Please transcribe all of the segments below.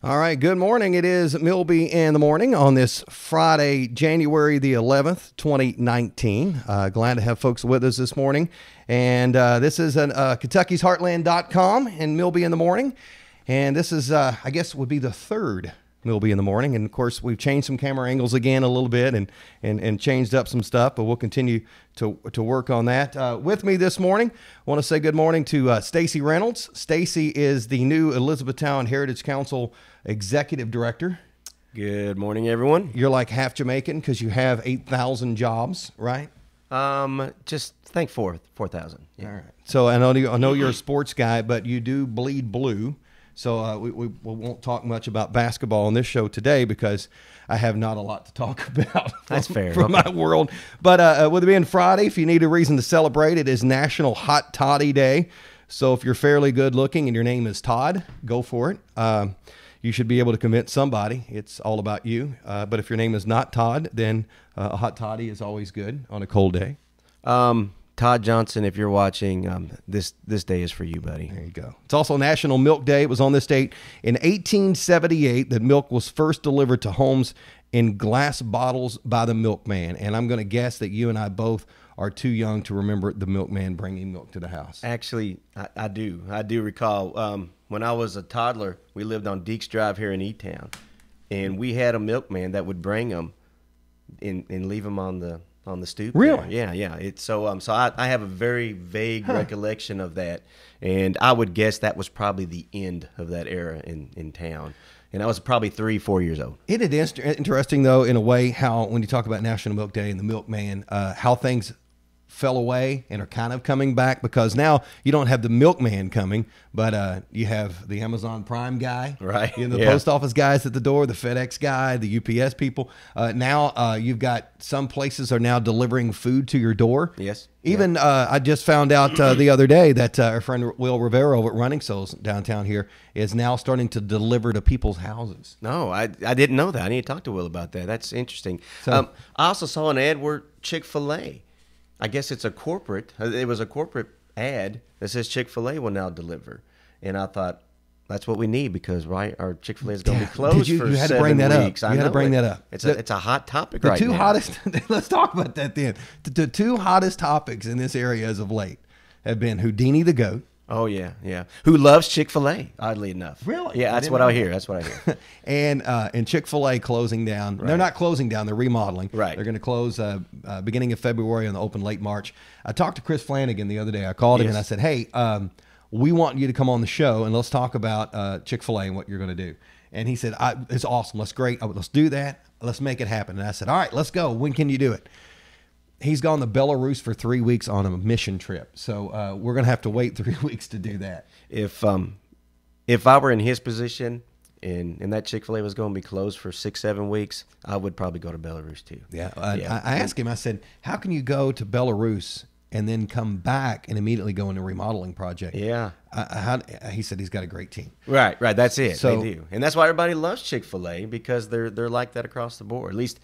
All right, good morning. It is Milby in the Morning on this Friday, January the 11th, 2019. Glad to have folks with us this morning. And this is Kentucky's Heartland.com and Milby in the Morning. And this is, I guess, would be the third Milby in the Morning. And, of course, we've changed some camera angles again a little bit and changed up some stuff, but we'll continue to work on that. With me this morning, I want to say good morning to Stacy Reynolds. Stacy is the new Elizabethtown Heritage Council Executive Director. Good morning, everyone. You're like half Jamaican because you have 8,000 jobs, right? Just think 4,000. Yeah. All right. So I know you're a sports guy, but you do bleed blue. So we won't talk much about basketball on this show today because I have not a lot to talk about. That's fair. From my world. But with it being Friday, if you need a reason to celebrate, it is National Hot Toddy Day. So if you're fairly good looking and your name is Todd, go for it. You should be able to convince somebody. It's all about you. But if your name is not Todd, then a hot toddy is always good on a cold day. Todd Johnson, if you're watching, this day is for you, buddy. There you go. It's also National Milk Day. It was on this date in 1878 that milk was first delivered to homes in glass bottles by the milkman. And I'm going to guess that you and I both are too young to remember the milkman bringing milk to the house. Actually, I do. I do recall when I was a toddler, we lived on Deeks Drive here in E-Town, and we had a milkman that would bring them and leave them on the stoop. Really? There. Yeah. It's so I have a very vague recollection of that, and I would guess that was probably the end of that era in town. And I was probably 3-4 years old. It is interesting, though, in a way, how when you talk about National Milk Day and the milkman, how things fell away and are kind of coming back, because now you don't have the milkman coming, but you have the Amazon Prime guy, right? You know, the post office guys at the door, the FedEx guy, the UPS people. Now you've got some places are now delivering food to your door. Yes. Even I just found out the other day that our friend Will Rivera over at Running Souls downtown here is now starting to deliver to people's houses. No, I didn't know that. I need to talk to Will about that. That's interesting. So, I also saw an ad where Chick-fil-A, I guess it's a corporate, it was a corporate ad that says Chick-fil-A will now deliver. And I thought, that's what we need, because our Chick-fil-A is going to be closed for 7 weeks. You had to bring that up. You had to bring that up. It's a hot topic right now. The two hottest, let's talk about that then. The two hottest topics in this area as of late have been Houdini the goat. Oh, yeah. Who loves Chick-fil-A, oddly enough. Really? Yeah, that's what I hear. That's what I hear. And Chick-fil-A closing down. Right. They're not closing down. They're remodeling. Right. They're going to close beginning of February and open late March. I talked to Chris Flanagan the other day. I called him and I said, hey, we want you to come on the show and let's talk about Chick-fil-A and what you're going to do. And he said, it's awesome. That's great. Let's do that. Let's make it happen. And I said, all right, let's go. When can you do it? He's gone to Belarus for 3 weeks on a mission trip. So we're going to have to wait 3 weeks to do that. If I were in his position and that Chick-fil-A was going to be closed for 6-7 weeks, I would probably go to Belarus too. Yeah. I asked him, I said, how can you go to Belarus and then come back and immediately go into a remodeling project? Yeah. He said he's got a great team. Right. That's it. So, they do. And that's why everybody loves Chick-fil-A, because they're like that across the board. At least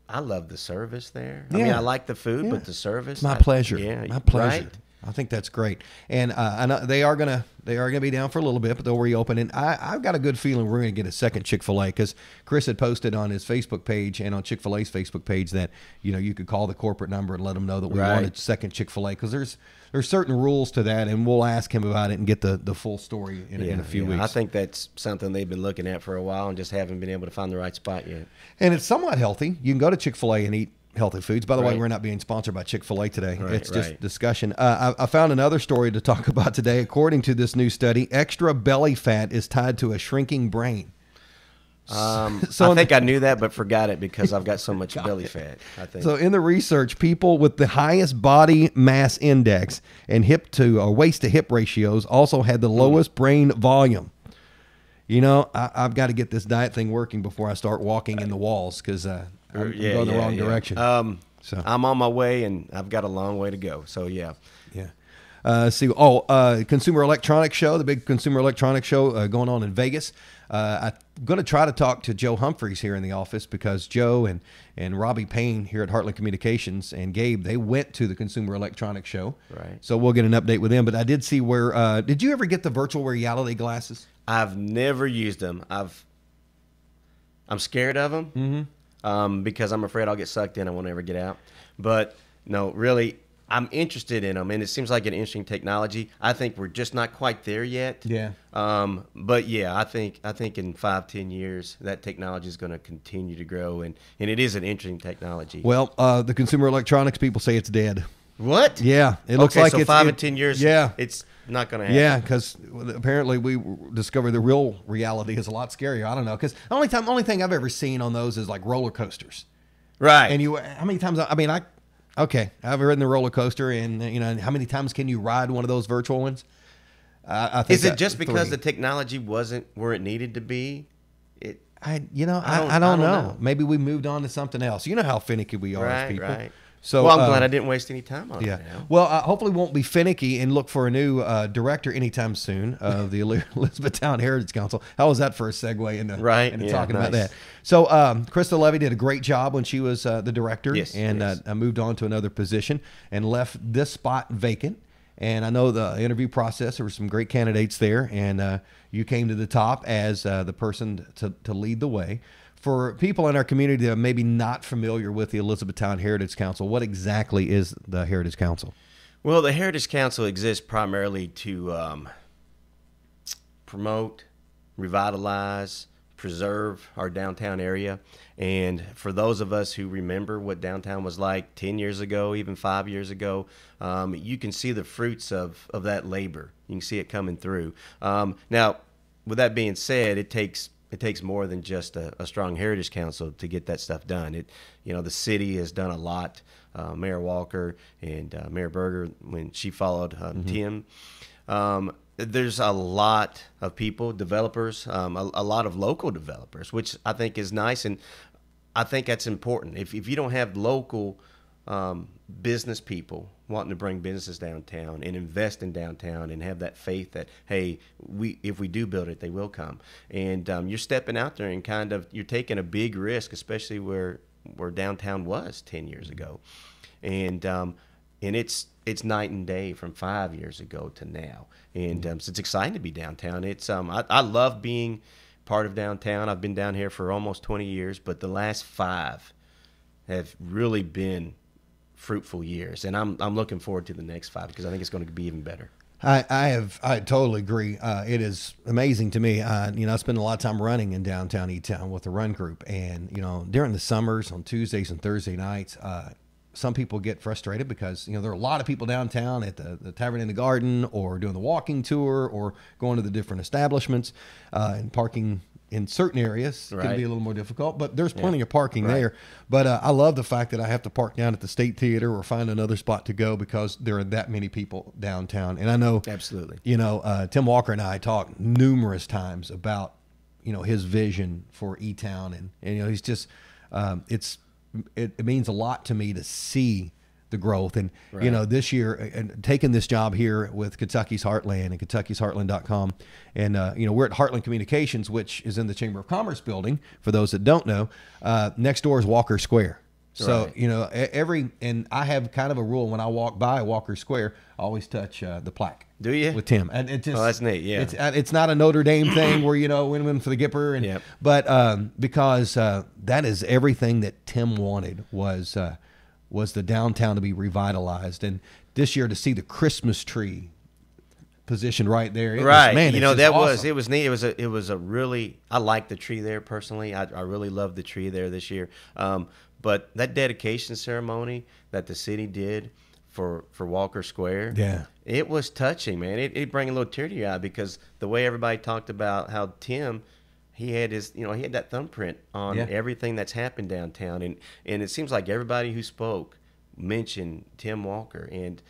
I love the service there. I mean, I like the food, but the service. It's my pleasure. Yeah. My pleasure. Right. I think that's great. And I know they are gonna be down for a little bit, but they'll reopen. And I've got a good feeling we're gonna get a second Chick-fil-A, because Chris had posted on his Facebook page and on Chick-fil-A's Facebook page that you could call the corporate number and let them know that we want a second Chick-fil-A, because there's certain rules to that, and we'll ask him about it and get the full story in a few weeks. I think that's something they've been looking at for a while and just haven't been able to find the right spot yet. And it's somewhat healthy. You can go to Chick-fil-A and eat healthy foods. By the way, we're not being sponsored by Chick-fil-A today. It's just discussion. I found another story to talk about today. According to this new study, extra belly fat is tied to a shrinking brain. I think I knew that, but forgot it because I've got so much belly fat, I think. So in the research, people with the highest body mass index and waist to hip ratios also had the lowest brain volume. I've got to get this diet thing working before I start walking in the walls, because I'm going the wrong direction. So I'm on my way, and I've got a long way to go. So yeah. Consumer Electronics Show, the big Consumer Electronics Show going on in Vegas. I'm going to try to talk to Joe Humphreys here in the office, because Joe and Robbie Payne here at Heartland Communications and Gabe, they went to the Consumer Electronics Show. Right. So we'll get an update with them. But I did see did you ever get the virtual reality glasses? I've never used them. I'm scared of them because I'm afraid I'll get sucked in. I won't ever get out. But no, really, I'm interested in them, and it seems like an interesting technology. I think we're just not quite there yet. Yeah. But yeah, I think in 5-10 years that technology is going to continue to grow, and it is an interesting technology. Well, the consumer electronics people say it's dead. What? Yeah, it looks like so it's 5 and 10 years. Yeah, it's not going to happen. Yeah, because apparently we discovered the real reality is a lot scarier. I don't know, because the only thing I've ever seen on those is like roller coasters, right? And how many times? I've ridden the roller coaster, and how many times can you ride one of those virtual ones? I think is it just because the technology wasn't where it needed to be? I don't know. Maybe we moved on to something else. You know how finicky we are as people. Right. So, well, I'm glad I didn't waste any time on it. Yeah. Well, hopefully won't be finicky and look for a new director anytime soon of the Elizabethtown Heritage Council. How was that for a segue into talking about that? So Krista Levy did a great job when she was the director, moved on to another position and left this spot vacant. And I know the interview process, there were some great candidates there, and you came to the top as the person to lead the way. For people in our community that are maybe not familiar with the Elizabethtown Heritage Council, what exactly is the Heritage Council? Well, the Heritage Council exists primarily to promote, revitalize, preserve our downtown area. And for those of us who remember what downtown was like 10 years ago, even 5 years ago, you can see the fruits of that labor. You can see it coming through. Now, with that being said, it takes more than just a strong Heritage Council to get that stuff done. The city has done a lot. Mayor Walker and Mayor Berger, when she followed Tim, there's a lot of people, developers, a lot of local developers, which I think is nice, and I think that's important. If you don't have local business people wanting to bring businesses downtown and invest in downtown and have that faith that, hey, if we do build it, they will come. And you're stepping out there and you're taking a big risk, especially where downtown was 10 years ago. And it's night and day from 5 years ago to now. And so it's exciting to be downtown. I love being part of downtown. I've been down here for almost 20 years, but the last 5 have really been fruitful years, and I'm looking forward to the next 5 because I think it's going to be even better. I totally agree. It is amazing to me. I spend a lot of time running in downtown E-Town with the run group, and during the summers on Tuesdays and Thursday nights, some people get frustrated because there are a lot of people downtown at the Tavern in the Garden, or doing the walking tour, or going to the different establishments, and parking in certain areas can be a little more difficult, but there's plenty of parking there. But I love the fact that I have to park down at the State Theater or find another spot to go because there are that many people downtown. And I know, absolutely, Tim Walker and I talked numerous times about, his vision for E-Town, and he's just, it means a lot to me to see the growth. And, this year, and taking this job here with Kentucky's Heartland and Kentucky'sHeartland.com. And, we're at Heartland Communications, which is in the Chamber of Commerce building. For those that don't know, next door is Walker Square. So, and I have kind of a rule when I walk by Walker Square, I always touch the plaque. Do you? With Tim. And it just, that's neat. Yeah. It's not a Notre Dame thing where, win for the Gipper. But because that is everything that Tim wanted was the downtown to be revitalized. And this year to see the Christmas tree positioned right there. It was neat. It was a really, I like the tree there personally. I really love the tree there this year. But that dedication ceremony that the city did for Walker Square, it was touching, man. It bring a little tear to your eye because the way everybody talked about how Tim, he had he had that thumbprint on everything that's happened downtown, and it seems like everybody who spoke mentioned Tim Walker, and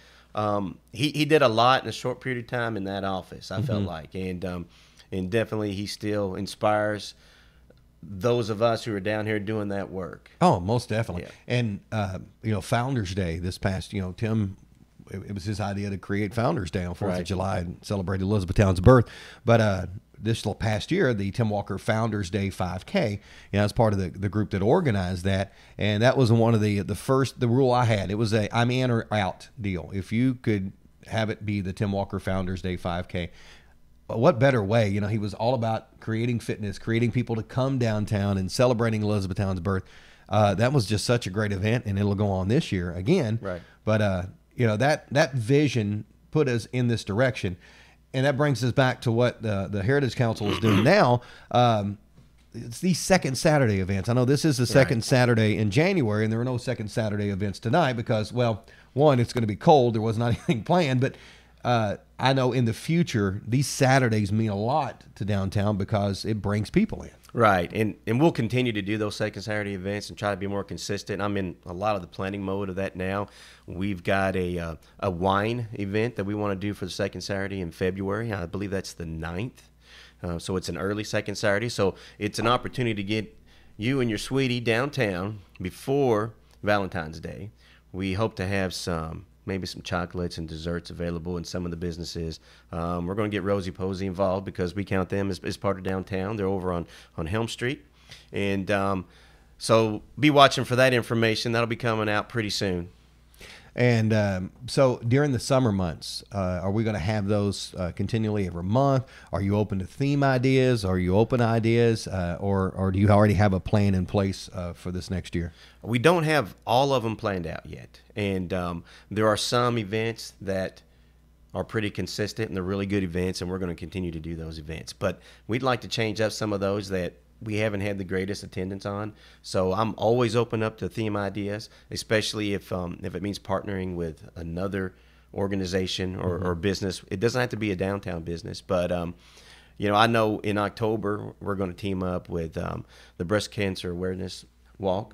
he did a lot in a short period of time in that office. I felt like, and definitely he still inspires those of us who are down here doing that work. Oh, most definitely. And Founders Day this past, Tim, it was his idea to create Founders Day on 4th of July and celebrate Elizabethtown's birth, but this past year, the Tim Walker Founders Day 5K, as part of the group that organized that, and that was one of the rule I had. It was a I'm in or out deal. If you could have it be the Tim Walker Founders Day 5K, what better way? You know, he was all about creating fitness, creating people to come downtown and celebrating Elizabethtown's birth. That was just such a great event, and it'll go on this year again. Right. But, you know, that vision put us in this direction. And that brings us back to what the Heritage Council is doing now. It's these second Saturday events. I know this is the second Saturday in January, and there were no second Saturday events tonight because, well, one, it's going to be cold. There was not anything planned. But I know in the future, these Saturdays mean a lot to downtown because it brings people in. Right, and we'll continue to do those second Saturday events and try to be more consistent. I'm in a lot of the planning mode of that now. We've got a wine event that we want to do for the second Saturday in February. I believe that's the 9th. So it's an early second Saturday. So it's an opportunity to get you and your sweetie downtown before Valentine's Day. We hope to have maybe some chocolates and desserts available in some of the businesses. We're going to get Rosie Posey involved because we count them as part of downtown. They're over on Helm Street. And so be watching for that information. That'll be coming out pretty soon. And so during the summer months, are we going to have those continually every month? Are you open to theme ideas? Are you open to ideas? Or do you already have a plan in place for this next year? We don't have all of them planned out yet. And there are some events that are pretty consistent and they're really good events, and we're going to continue to do those events. But we'd like to change up some of those that we haven't had the greatest attendance on. So I'm always open up to theme ideas, especially if it means partnering with another organization or business. It doesn't have to be a downtown business, but you know, I know in October we're going to team up with the Breast Cancer Awareness Walk,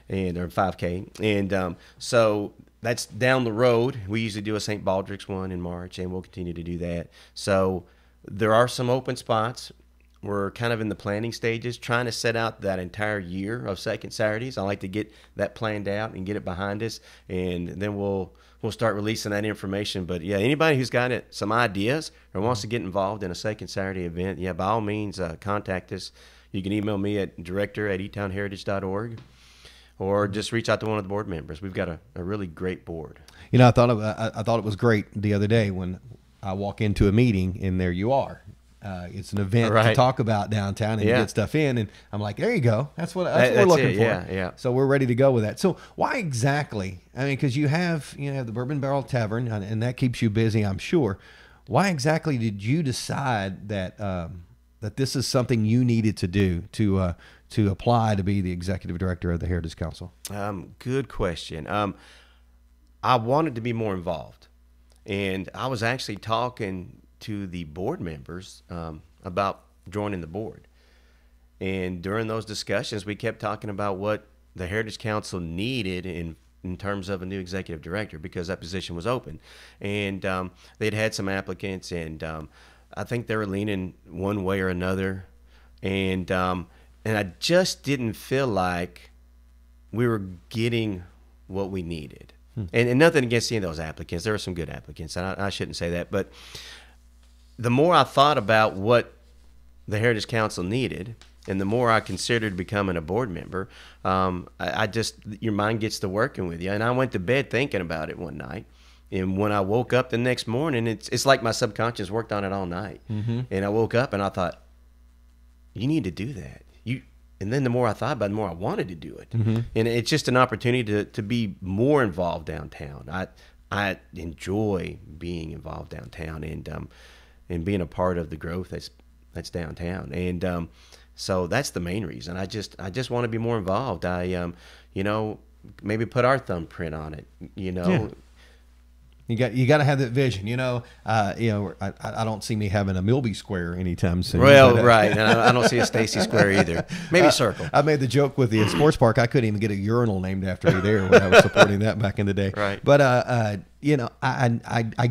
and or 5K, and so that's down the road. We usually do a St. Baldrick's one in March, and we'll continue to do that. So there are some open spots. We're kind of in the planning stages, trying to set out that entire year of second Saturdays. I like to get that planned out and get it behind us, and then we'll start releasing that information. But yeah, anybody who's got some ideas or wants to get involved in a second Saturday event, yeah, by all means, contact us. You can email me at director@etownheritage.org, or just reach out to one of the board members. We've got a really great board. You know, I thought it was great the other day when I walk into a meeting and there you are. It's an event to talk about downtown and get stuff in, and I'm like, there you go. That's what we're looking for. Yeah. So we're ready to go with that. So why exactly? I mean, because you have the Bourbon Barrel Tavern, and that keeps you busy, I'm sure. Why exactly did you decide that that this is something you needed to do to apply to be the executive director of the Heritage Council? Good question. I wanted to be more involved, and I was actually talking to the board members about joining the board. And during those discussions, we kept talking about what the Heritage Council needed in terms of a new executive director, because that position was open. And they'd had some applicants, and I think they were leaning one way or another. And I just didn't feel like we were getting what we needed. And nothing against any of those applicants. There were some good applicants, and I shouldn't say that. But the more I thought about what the Heritage Council needed, and the more I considered becoming a board member, I just, your mind gets to working with you. And I went to bed thinking about it one night. And when I woke up the next morning, it's like my subconscious worked on it all night. And I woke up and I thought, you need to do that. And then the more I thought about it, the more I wanted to do it. And it's just an opportunity to be more involved downtown. I enjoy being involved downtown, and being a part of the growth that's downtown. And so that's the main reason. I just want to be more involved. Maybe put our thumbprint on it, Yeah. You got to have that vision, I don't see me having a Milby Square anytime soon. Well, right. And I don't see a Stacy Square either. Maybe Circle. I made the joke with the sports park. I couldn't even get a urinal named after me there when I was supporting that back in the day. Right. But, I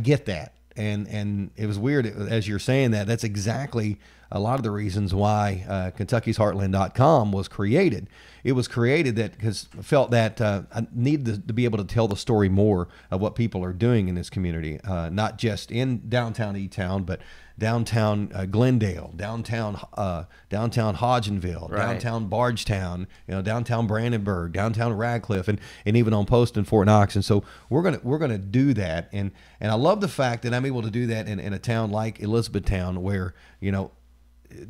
get that. And it was weird as you're saying that. That's exactly a lot of the reasons why Kentucky's Heartland.com was created. It was created because I felt that I needed to be able to tell the story more of what people are doing in this community, not just in downtown E-Town, but downtown Glendale, downtown Hodgenville, Right. downtown Bardstown, downtown Brandenburg, downtown Radcliffe, and even on Post and Fort Knox. And so we're gonna do that. And I love the fact that I'm able to do that in a town like Elizabethtown, where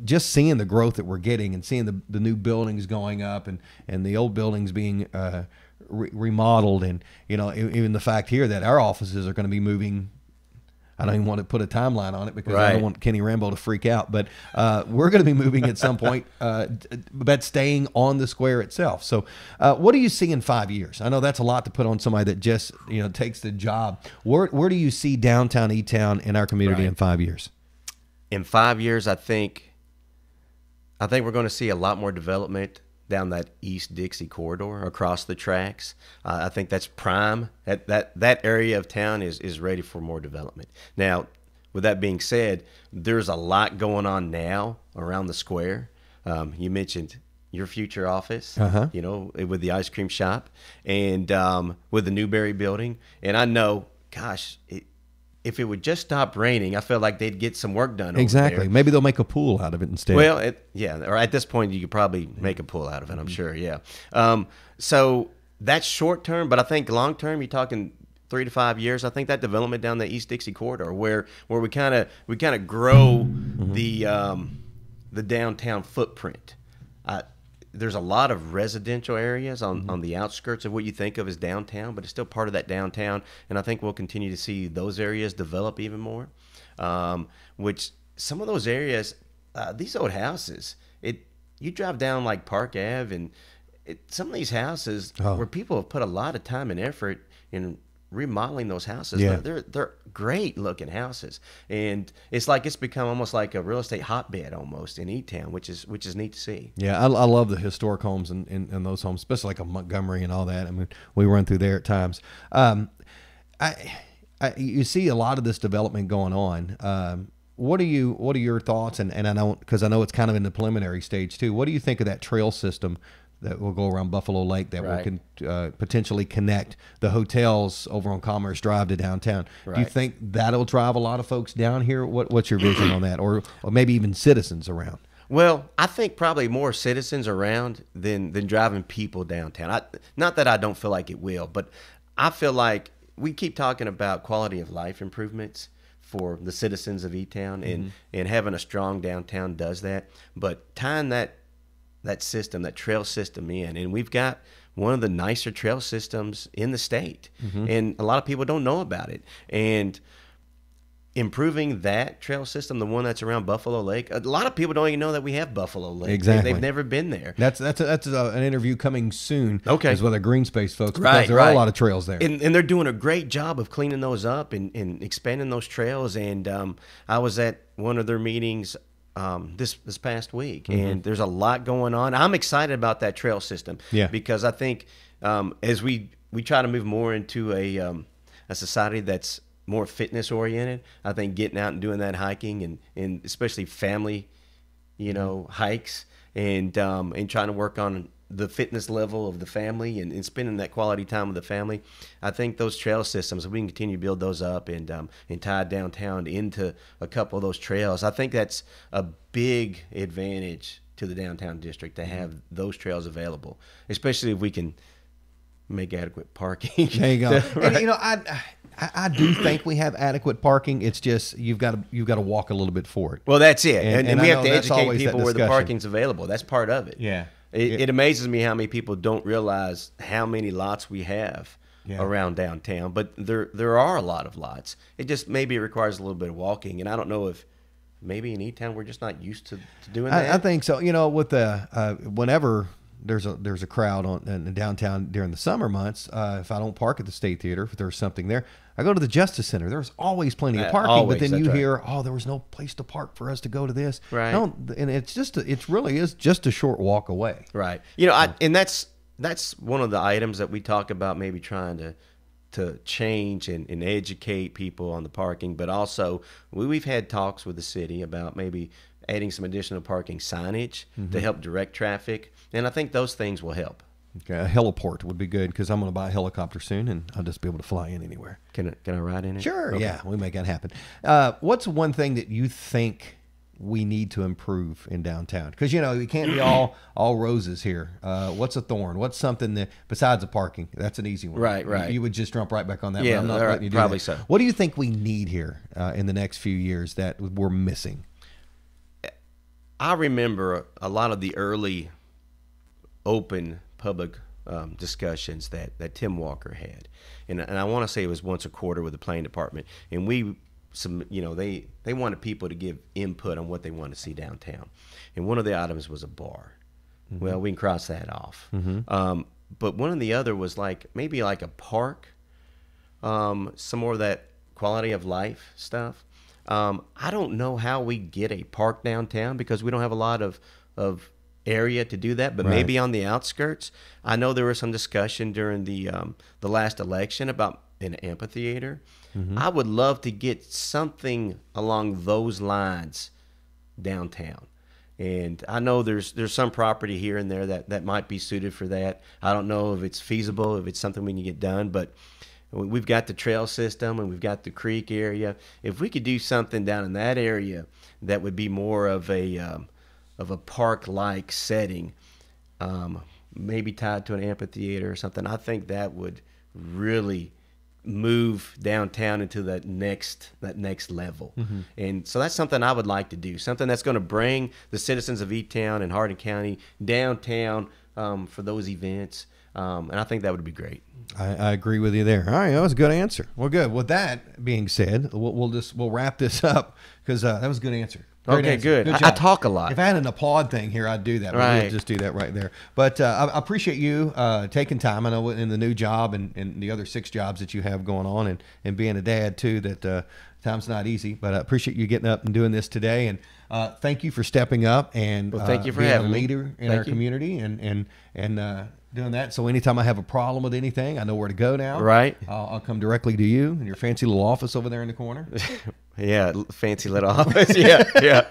just seeing the growth that we're getting and seeing the new buildings going up and the old buildings being remodeled, and even the fact here that our offices are going to be moving. I don't even want to put a timeline on it because I don't want Kenny Rambo to freak out, but we're going to be moving at some point, but staying on the square itself. So what do you see in 5 years? I know that's a lot to put on somebody that just takes the job. Where do you see downtown E-Town in our community in 5 years? In 5 years, I think we're going to see a lot more development down that East Dixie corridor across the tracks. I think that's prime. That area of town is ready for more development. Now, with that being said, there's a lot going on now around the square. You mentioned your future office, with the ice cream shop, and with the Newberry building. And I know, gosh, if it would just stop raining, I feel like they'd get some work done. Exactly. Over there. Maybe they'll make a pool out of it instead. Well, or at this point, you could probably make a pool out of it, I'm sure, yeah. So that's short term, but I think long term, you're talking 3 to 5 years. I think that development down the East Dixie corridor, where we kind of grow the downtown footprint. There's a lot of residential areas on the outskirts of what you think of as downtown, but it's still part of that downtown. And I think we'll continue to see those areas develop even more, which some of those areas, these old houses, you drive down like Park Ave, and some of these houses where people have put a lot of time and effort in remodeling those houses. Yeah. They're great looking houses, and it's like it's become almost like a real estate hotbed almost in E-Town, which is neat to see. Yeah, I love the historic homes in those homes, especially like a Montgomery and all that. I mean, we run through there at times. You see a lot of this development going on. What are your thoughts? And I know, because I know it's kind of in the preliminary stage too. What do you think of that trail system that will go around Buffalo Lake that will potentially connect the hotels over on Commerce Drive to downtown? Do you think that'll drive a lot of folks down here? What's your vision on that, or maybe even citizens around? Well, I think probably more citizens around than driving people downtown. Not that I don't feel like it will, but I feel like we keep talking about quality of life improvements for the citizens of E-Town, and having a strong downtown does that. But tying that system, that trail system in, and we've got one of the nicer trail systems in the state, and a lot of people don't know about it. And improving that trail system, the one that's around Buffalo Lake, a lot of people don't even know that we have Buffalo Lake. Exactly. They've never been there. That's an interview coming soon. Okay. Is with the Green Space folks, because there are a lot of trails there, and they're doing a great job of cleaning those up and expanding those trails. And I was at one of their meetings this past week, and there's a lot going on. I'm excited about that trail system, because I think as we try to move more into a society that's more fitness oriented, I think getting out and doing that hiking and especially family, hikes, and trying to work on the fitness level of the family and spending that quality time with the family. I think those trail systems, if we can continue to build those up and tie downtown into a couple of those trails, I think that's a big advantage to the downtown district to have those trails available, especially if we can make adequate parking. There you go. And, I do think we have adequate parking. It's just you've got to walk a little bit for it. Well, that's it, and we have to educate people where the parking's available. That's part of it. Yeah. It amazes me how many people don't realize how many lots we have around downtown, but there are a lot of lots. It just maybe requires a little bit of walking, and I don't know if maybe in E-Town we're just not used to doing that. I think so. With the whenever there's a crowd in downtown during the summer months, if I don't park at the State Theater, if there's something there, I go to the Justice Center. There's always plenty of parking, always, but then you hear, there was no place to park for us to go to this. Right. No, and it really is just a short walk away. Right. And that's one of the items that we talk about, maybe trying to change and educate people on the parking, but also we've had talks with the city about maybe adding some additional parking signage to help direct traffic, and I think those things will help. Okay, a heliport would be good because I'm going to buy a helicopter soon, and I'll just be able to fly in anywhere. Can I ride in it? Sure, Okay. yeah, we make that happen. What's one thing that you think we need to improve in downtown? Because, you can't be all roses here. What's a thorn? What's something that, besides the parking? That's an easy one. Right. You would just jump right back on that. Yeah, but I'm not all right, letting you do probably that. so. What do you think we need here in the next few years that we're missing? I remember a lot of the early open public discussions that Tim Walker had, and I want to say it was once a quarter with the planning department, and they wanted people to give input on what they want to see downtown, and one of the items was a bar. Mm-hmm. Well, we can cross that off. Mm-hmm. But one of the other was maybe a park, some more of that quality of life stuff. I don't know how we get a park downtown because we don't have a lot of area to do that, but Right. maybe on the outskirts. I know there was some discussion during the last election about an amphitheater. Mm-hmm. I would love to get something along those lines downtown. And I know there's some property here and there that might be suited for that. I don't know if it's feasible, if it's something we can get done, but we've got the trail system and we've got the creek area. If we could do something down in that area that would be more of a park-like setting, maybe tied to an amphitheater or something, I think that would really move downtown into that next level. Mm-hmm. And so that's something I would like to do, something that's going to bring the citizens of E-Town and Hardin County downtown for those events. And I think that would be great. I agree with you there. All right, that was a good answer. Well, good. With that being said, we'll wrap this up because that was a good answer. Great Okay, answer. good. I job. talk a lot. If I had an applaud thing here, I'd do that. But Right. we'll just do that right there. But I appreciate you taking time. I know in the new job and the other 6 jobs that you have going on and being a dad too, that time's not easy. But I appreciate you getting up and doing this today. And thank you for stepping up and thank you for being having a me. leader in Thank our you. community and doing that. So anytime I have a problem with anything, I know where to go now. Right. I'll come directly to you in your fancy little office over there in the corner. Yeah, fancy little office. Yeah.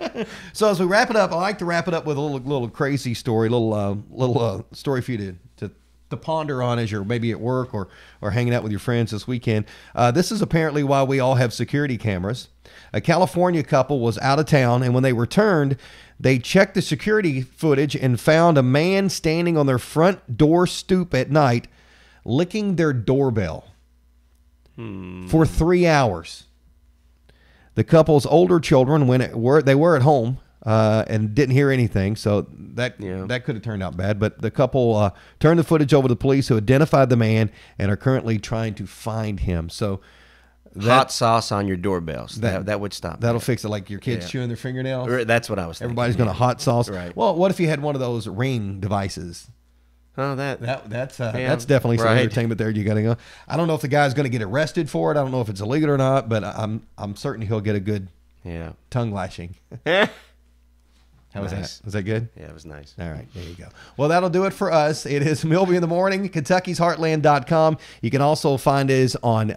So as we wrap it up, I like to wrap it up with a little crazy story, little story for you to ponder on as you're maybe at work or hanging out with your friends this weekend. This is apparently why we all have security cameras. A California couple was out of town, and when they returned, they checked the security footage and found a man standing on their front door stoop at night, licking their doorbell for 3 hours. The couple's older children, they were at home and didn't hear anything, so that could have turned out bad. But the couple turned the footage over to the police, who identified the man and are currently trying to find him. So Hot sauce on your doorbells. That would stop. That'll fix it, like your kids chewing their fingernails. That's what I was thinking. Everybody's going to hot sauce. Right. Well, what if you had one of those Ring devices? Oh, that's definitely some right. entertainment there. You got to go. I don't know if the guy's going to get arrested for it. I don't know if it's illegal or not, but I'm certain he'll get a good tongue lashing. How was Nice. that? Was that good? Yeah, it was nice. All right, there you go. Well, that'll do it for us. It is Milby in the Morning, Kentucky's Heartland.com. You can also find us on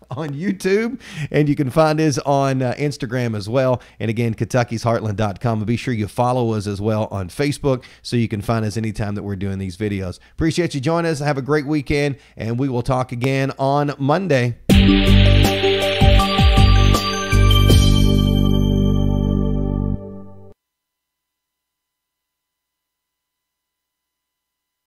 YouTube, and you can find us on Instagram as well. And again, Kentucky's Heartland.com. And be sure you follow us as well on Facebook so you can find us anytime that we're doing these videos. Appreciate you joining us. Have a great weekend, and we will talk again on Monday.